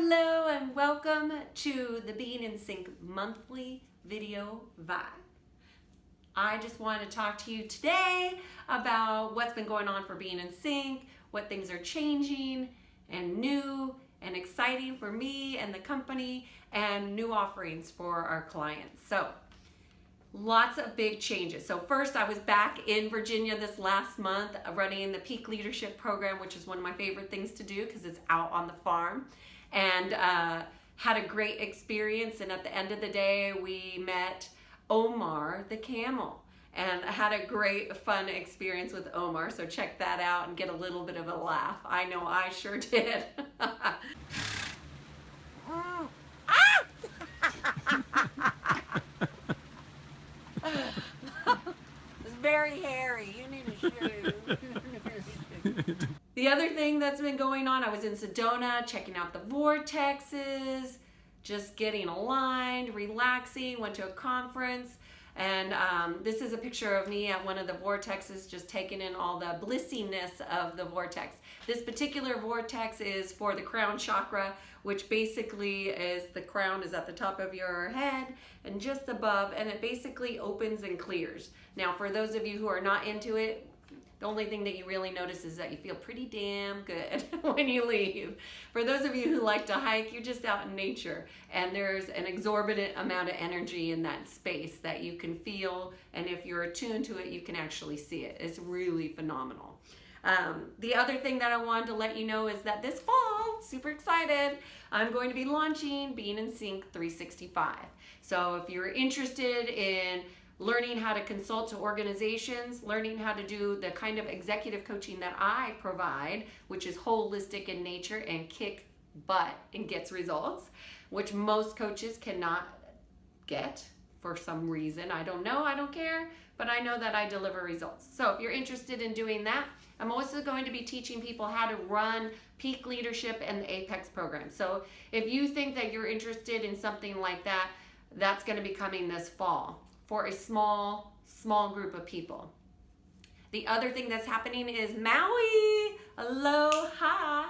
Hello and welcome to the Being in Sync monthly video vibe. I just wanted to talk to you today about what's been going on for Being in Sync, what things are changing and new and exciting for me and the company, and new offerings for our clients. So lots of big changes. So first, I was back in Virginia this last month running the Peak Leadership Program, which is one of my favorite things to do because it's out on the farm, and had a great experience. And at the end of the day, we met Omar the Camel, and I had a great fun experience with Omar. So check that out and get a little bit of a laugh. I know I sure did. It's very hairy. You need a shoe. The other thing that's been going on, I was in Sedona checking out the vortexes, just getting aligned, relaxing, went to a conference. And this is a picture of me at one of the vortexes, just taking in all the blissiness of the vortex. This particular vortex is for the crown chakra, which basically is the crown is at the top of your head and just above, and it basically opens and clears. Now, for those of you who are not into it, the only thing that you really notice is that you feel pretty damn good when you leave. For those of you who like to hike, you're just out in nature, and there's an exorbitant amount of energy in that space that you can feel, and if you're attuned to it, you can actually see it. It's really phenomenal. The other thing that I wanted to let you know is that this fall, super excited, I'm going to be launching Being in Sync 365. So if you're interested in learning how to consult to organizations, learning how to do the kind of executive coaching that I provide, which is holistic in nature and kick butt and gets results, which most coaches cannot get for some reason. I don't know, I don't care, but I know that I deliver results. So if you're interested in doing that, I'm also going to be teaching people how to run Peak Leadership and the Apex program. So if you think that you're interested in something like that, that's going to be coming this fall for a small group of people. The other thing that's happening is MAUI. Aloha.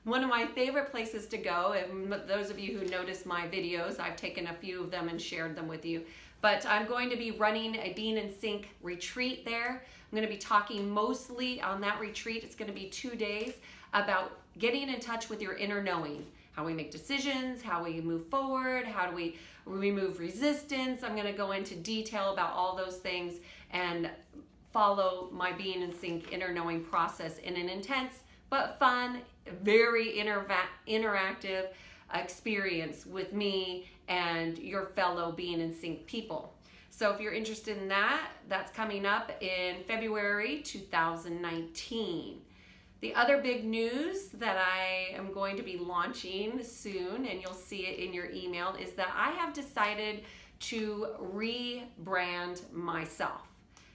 One of my favorite places to go, and those of you who notice my videos, I've taken a few of them and shared them with you. But I'm going to be running a Being in Sync retreat there. I'm going to be talking mostly on that retreat. It's going to be 2 days about getting in touch with your inner knowing. How we make decisions, how we move forward, how do we remove resistance. I'm going to go into detail about all those things and follow my Being in Sync inner knowing process in an intense but fun, very interactive experience with me and your fellow Being in Sync people. So if you're interested in that, that's coming up in February 2019. The other big news that I am going to be launching soon, and you'll see it in your email, is that I have decided to rebrand myself.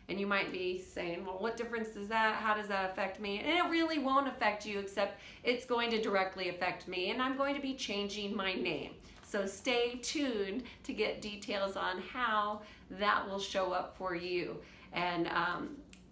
And you might be saying, well, what difference does that, how does that affect me? And it really won't affect you, except it's going to directly affect me, and I'm going to be changing my name. So stay tuned to get details on how that will show up for you. And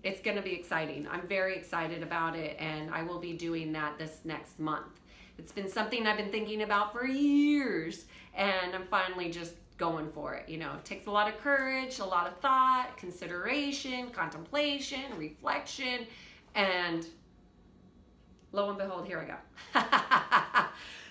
it's going to be exciting. I'm very excited about it, and I will be doing that this next month. It's been something I've been thinking about for years, and I'm finally just going for it. You know, it takes a lot of courage, a lot of thought, consideration, contemplation, reflection, and lo and behold, here I go.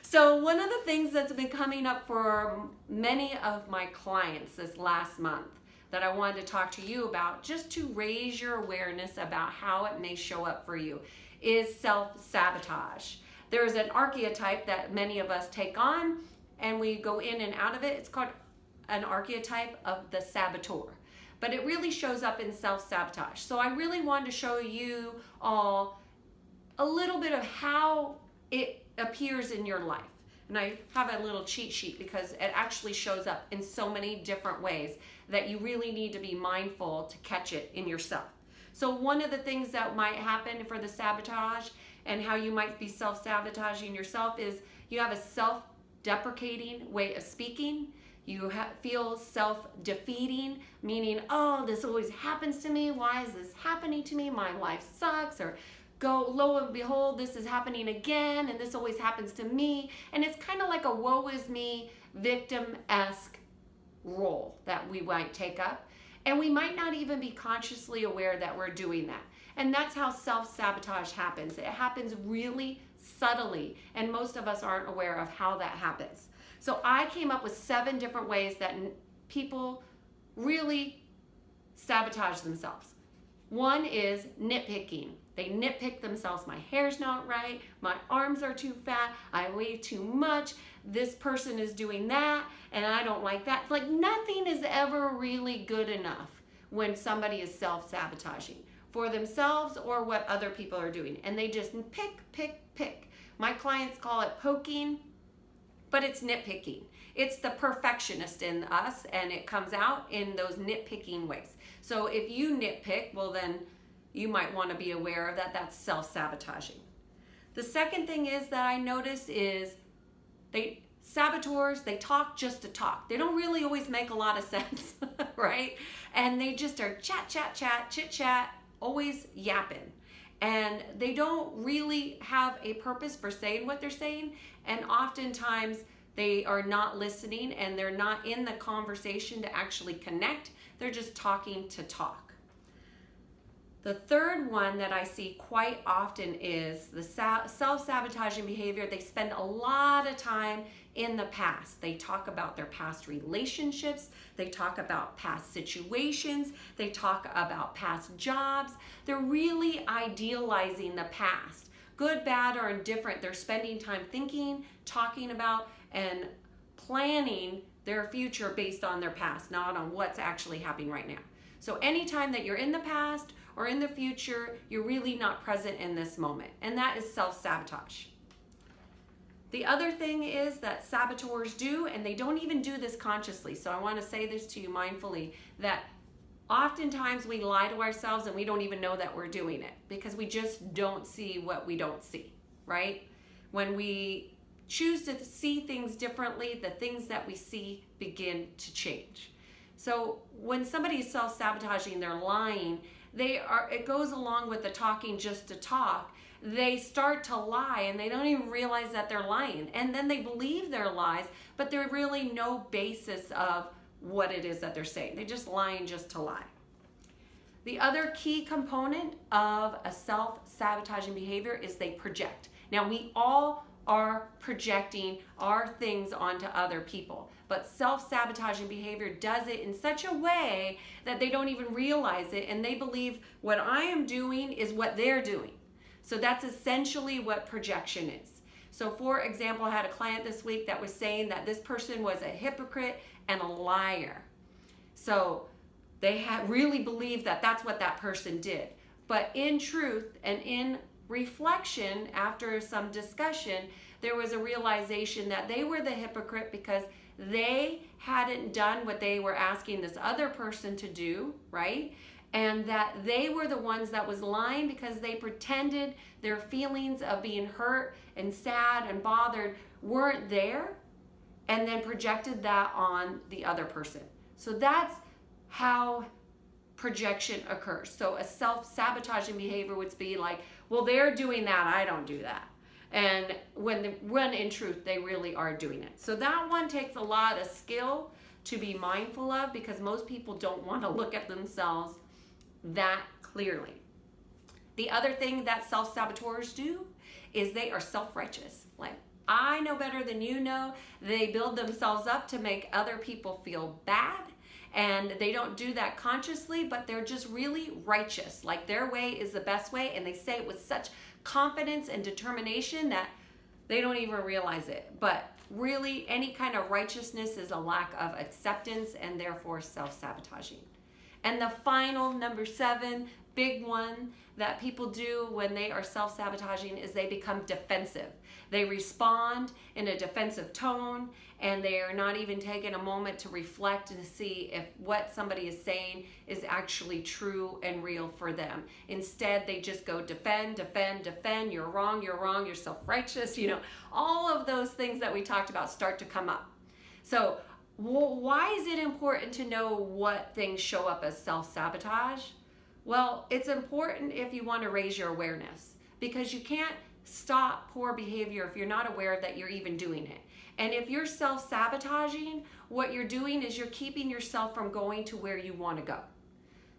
So one of the things that's been coming up for many of my clients this last month that I wanted to talk to you about, just to raise your awareness about how it may show up for you, is self-sabotage. There's an archetype that many of us take on, and we go in and out of it. It's called an archetype of the saboteur, but it really shows up in self-sabotage. So I really wanted to show you all a little bit of how it appears in your life. And I have a little cheat sheet because it actually shows up in so many different ways that you really need to be mindful to catch it in yourself. So one of the things that might happen for the sabotage and how you might be self-sabotaging yourself is you have a self-deprecating way of speaking. You feel self-defeating, meaning, oh, this always happens to me. Why is this happening to me? My life sucks. Or go, lo and behold, this is happening again, and this always happens to me. And it's kind of like a woe is me, victim-esque role that we might take up. And we might not even be consciously aware that we're doing that. And that's how self-sabotage happens. It happens really subtly, and most of us aren't aware of how that happens. So I came up with 7 different ways that people really sabotage themselves. One is nitpicking. They nitpick themselves. My hair's not right. My arms are too fat. I weigh too much. This person is doing that, and I don't like that. It's like nothing is ever really good enough when somebody is self-sabotaging for themselves or what other people are doing. And they just pick. My clients call it poking, but it's nitpicking. It's the perfectionist in us, and it comes out in those nitpicking ways. So if you nitpick, well then you might want to be aware of that. That's self-sabotaging. The second thing is that I notice is saboteurs, they talk just to talk. They don't really always make a lot of sense, right? And they just are chit-chat, always yapping. And they don't really have a purpose for saying what they're saying. And oftentimes they are not listening, and they're not in the conversation to actually connect. They're just talking to talk. The third one that I see quite often is the self-sabotaging behavior. They spend a lot of time in the past. They talk about their past relationships. They talk about past situations. They talk about past jobs. They're really idealizing the past. Good, bad, or indifferent. They're spending time thinking, talking about, and planning their future based on their past, not on what's actually happening right now. So anytime that you're in the past or in the future, you're really not present in this moment. And that is self-sabotage. The other thing is that saboteurs do, and they don't even do this consciously. So I want to say this to you mindfully, that oftentimes we lie to ourselves and we don't even know that we're doing it because we just don't see what we don't see, right? When we choose to see things differently, the things that we see begin to change. So when somebody is self-sabotaging, they're lying, it goes along with the talking just to talk. They start to lie and they don't even realize that they're lying. And then they believe their lies, but there's really no basis of what it is that they're saying. They're just lying just to lie. The other key component of a self-sabotaging behavior is they project. Now, we all are projecting our things onto other people, but self-sabotaging behavior does it in such a way that they don't even realize it, and they believe what I am doing is what they're doing. So that's essentially what projection is. So for example, I had a client this week that was saying that this person was a hypocrite and a liar. So they had really believed that that's what that person did. But in truth and in reflection, after some discussion, there was a realization that they were the hypocrite because they hadn't done what they were asking this other person to do, right? And that they were the ones that was lying because they pretended their feelings of being hurt and sad and bothered weren't there, and then projected that on the other person. So that's how projection occurs. So a self-sabotaging behavior would be like, well, they're doing that, I don't do that. And when in truth, they really are doing it. So that one takes a lot of skill to be mindful of, because most people don't want to look at themselves that clearly. The other thing that self-saboteurs do is they are self-righteous. Like, I know better than you know. They build themselves up to make other people feel bad. And they don't do that consciously, but they're just really righteous. Like, their way is the best way, and they say it with such confidence and determination that they don't even realize it. But really, any kind of righteousness is a lack of acceptance and therefore self-sabotaging. And the final, number 7, big one that people do when they are self-sabotaging is they become defensive. They respond in a defensive tone, and they are not even taking a moment to reflect and see if what somebody is saying is actually true and real for them. Instead, they just go defend, you're wrong, you're self-righteous, all of those things that we talked about start to come up. So why is it important to know what things show up as self-sabotage? Well, it's important if you want to raise your awareness, because you can't stop poor behavior if you're not aware that you're even doing it. And if you're self-sabotaging, what you're doing is you're keeping yourself from going to where you want to go.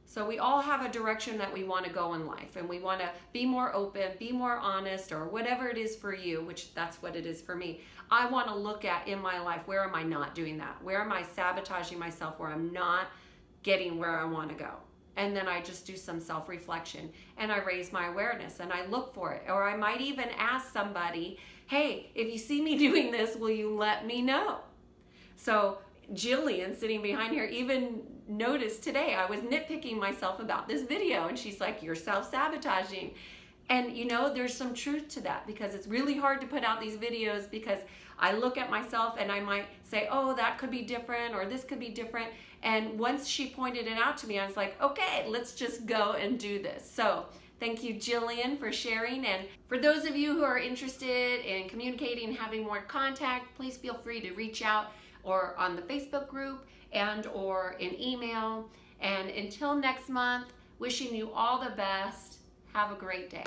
So we all have a direction that we want to go in life, and we want to be more open, be more honest, or whatever it is for you, which that's what it is for me. I want to look at in my life, where am I not doing that? Where am I sabotaging myself, where I'm not getting where I want to go? And then I just do some self-reflection, and I raise my awareness, and I look for it. Or I might even ask somebody, hey, if you see me doing this, will you let me know? So Jillian, sitting behind here, even noticed today I was nitpicking myself about this video, and she's like, you're self-sabotaging. And you know, there's some truth to that, because it's really hard to put out these videos because I look at myself and I might say, oh, that could be different, or this could be different. And once she pointed it out to me, I was like, okay, let's just go and do this. So thank you, Jillian, for sharing. And for those of you who are interested in communicating and having more contact, please feel free to reach out, or on the Facebook group, and or in email. And until next month, wishing you all the best. Have a great day.